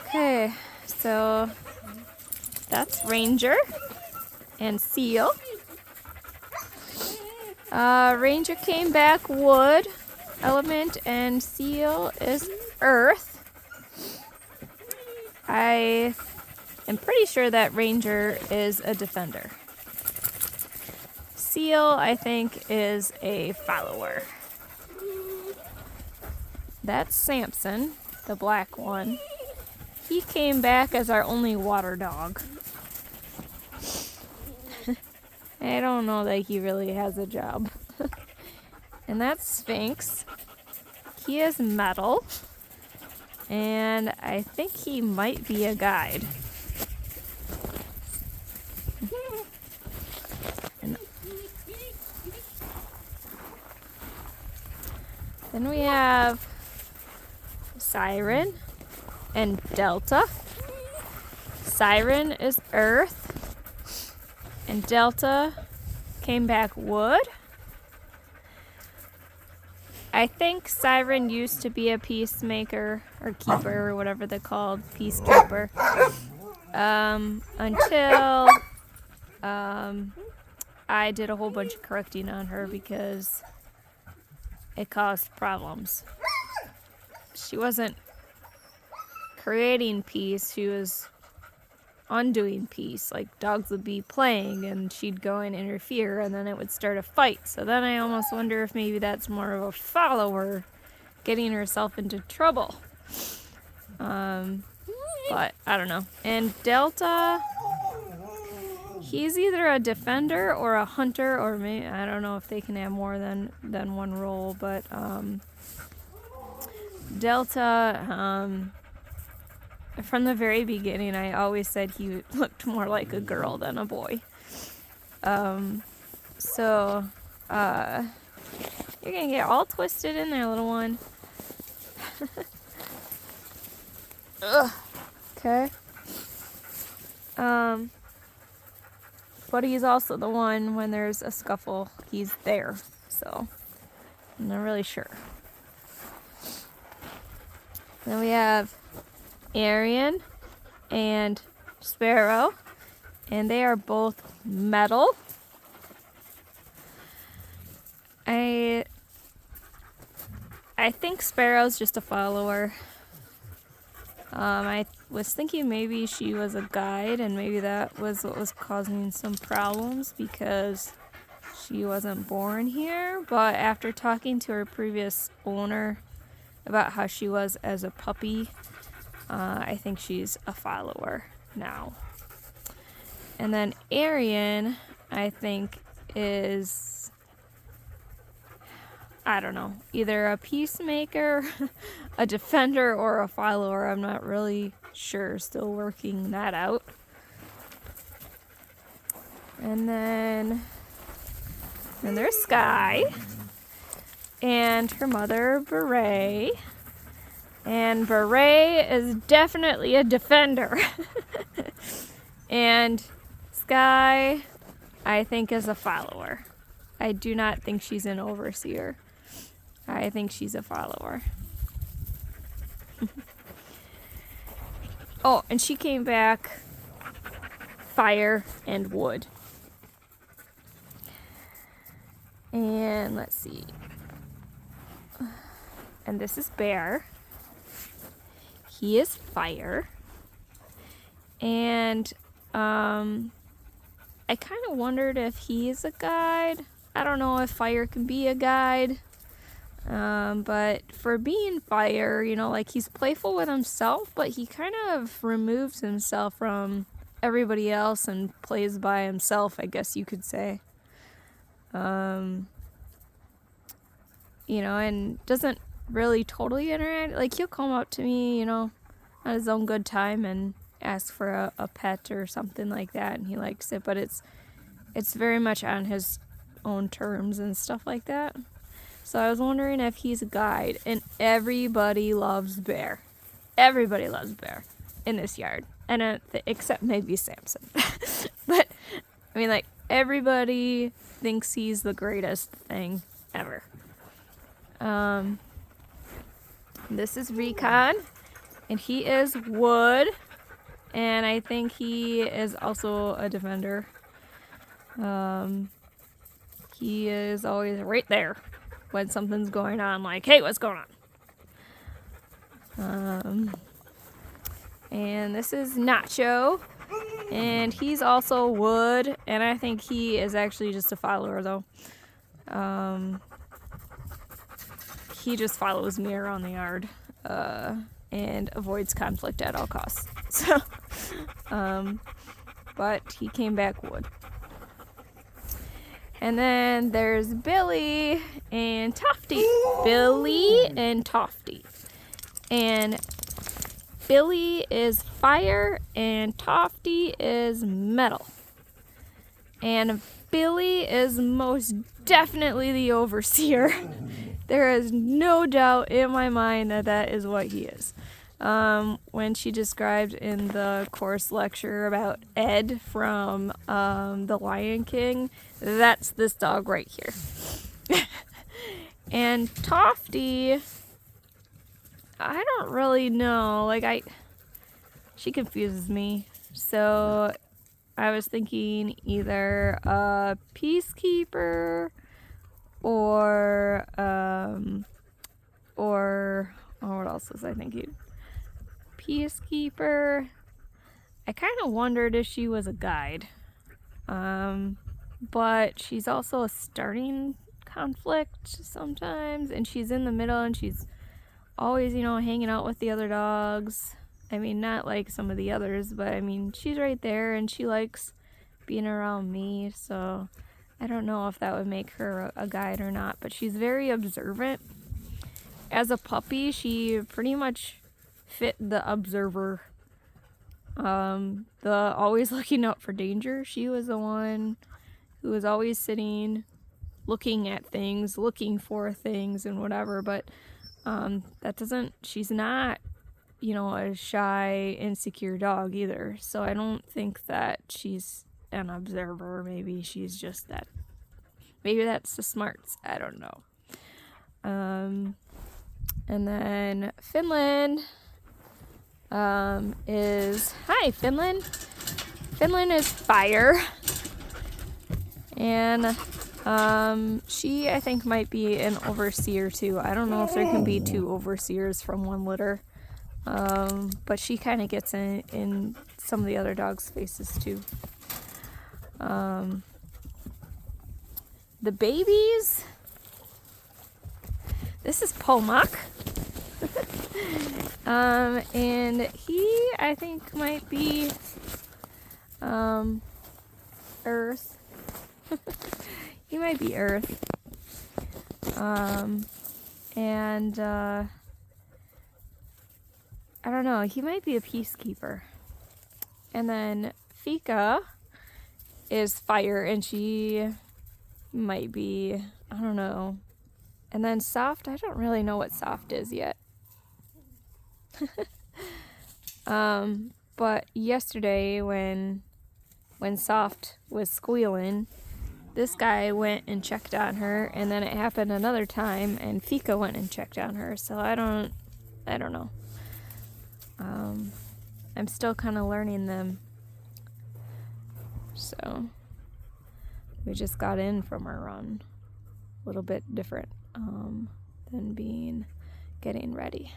Okay, so that's Ranger and Seal. Ranger came back wood element and Seal is earth. I am pretty sure that Ranger is a defender. Seal, I think, is a follower. That's Samson, the black one. He came back as our only water dog. I don't know that he really has a job. And that's Sphinx. He is metal. And I think he might be a guide. And then we have Siren and Delta. Siren is earth, and Delta came back wood. I think Siren used to be a peacemaker or keeper or whatever they're called, peacekeeper, until I did a whole bunch of correcting on her because it caused problems. She wasn't creating peace, she was undoing peace. Like dogs would be playing and she'd go and interfere and then it would start a fight. So then I almost wonder if maybe that's more of a follower getting herself into trouble. But I don't know. And Delta, he's either a defender or a hunter, or maybe I don't know if they can have more than one role, but Delta, from the very beginning, I always said he looked more like a girl than a boy. So you're gonna get all twisted in there, little one. Ugh. Okay. But he's also the one when there's a scuffle, he's there. So I'm not really sure. Then we have Arian and Sparrow, and they are both metal. I think Sparrow's just a follower. I was thinking maybe she was a guide, and maybe that was what was causing some problems because she wasn't born here. But after talking to her previous owner about how she was as a puppy, I think she's a follower now. And then Arian, I think, is, I don't know, either a peacemaker, a defender, or a follower. I'm not really sure, still working that out. And then there's Sky and her mother, Beret. And Beret is definitely a defender. And Sky, I think, is a follower. I do not think she's an overseer. I think she's a follower. Oh, and she came back fire and wood. And let's see. And this is Bear. He is fire. And I kind of wondered if he's a guide. I don't know if fire can be a guide. But for being fire, you know, like he's playful with himself, but he kind of removes himself from everybody else and plays by himself, I guess you could say. You know, and doesn't really totally interact. Like he'll come up to me, you know, on his own good time and ask for a pet or something like that, and he likes it, but it's very much on his own terms and stuff like that. So I was wondering if he's a guide. And everybody loves Bear. Everybody loves Bear in this yard, and except maybe Samson. But I mean, like, everybody thinks he's the greatest thing ever. This is Recon, And he is wood. And I think he is also a defender. He is always right there when something's going on, like, hey, what's going on? And this is Nacho, and he's also wood, and I think he is actually just a follower, though. He just follows me around the yard and avoids conflict at all costs. So, but he came back wood. And then there's Billy and Tofty. Billy and Tofty. And Billy is fire and Tofty is metal. And Billy is most definitely the overseer. There is no doubt in my mind that that is what he is. When she described in the course lecture about Ed from The Lion King, that's this dog right here. And Tofty, I don't really know. Like, she confuses me. So I was thinking either a peacekeeper or what else was I thinking? Peacekeeper. I kind of wondered if she was a guide. But she's also a starting conflict sometimes, and she's in the middle, and she's always, hanging out with the other dogs. I mean, not like some of the others, but I mean, she's right there, and she likes being around me, so I don't know if that would make her a guide or not, but she's very observant. As a puppy, she pretty much fit the observer. The always looking out for danger. She was the one who was always sitting, looking at things, looking for things and whatever, but she's not, a shy, insecure dog either. So I don't think that she's an observer. Maybe she's just that. Maybe that's the smarts. I don't know. And then Finland hi, Finland. Finland is fire. And she, I think, might be an overseer too. I don't know if there can be two overseers from one litter. But she kind of gets in some of the other dogs' faces too. The babies. This is Pomak. And he, I think, might be Earth. He might be Earth. And I don't know, he might be a peacekeeper. And then Fika is fire, and she might be, I don't know. And then Soft, I don't really know what Soft is yet. But yesterday when Soft was squealing, this guy went and checked on her, and then it happened another time, and Fika went and checked on her. So I don't know. I'm still kind of learning them. So we just got in from our run. A little bit different than getting ready.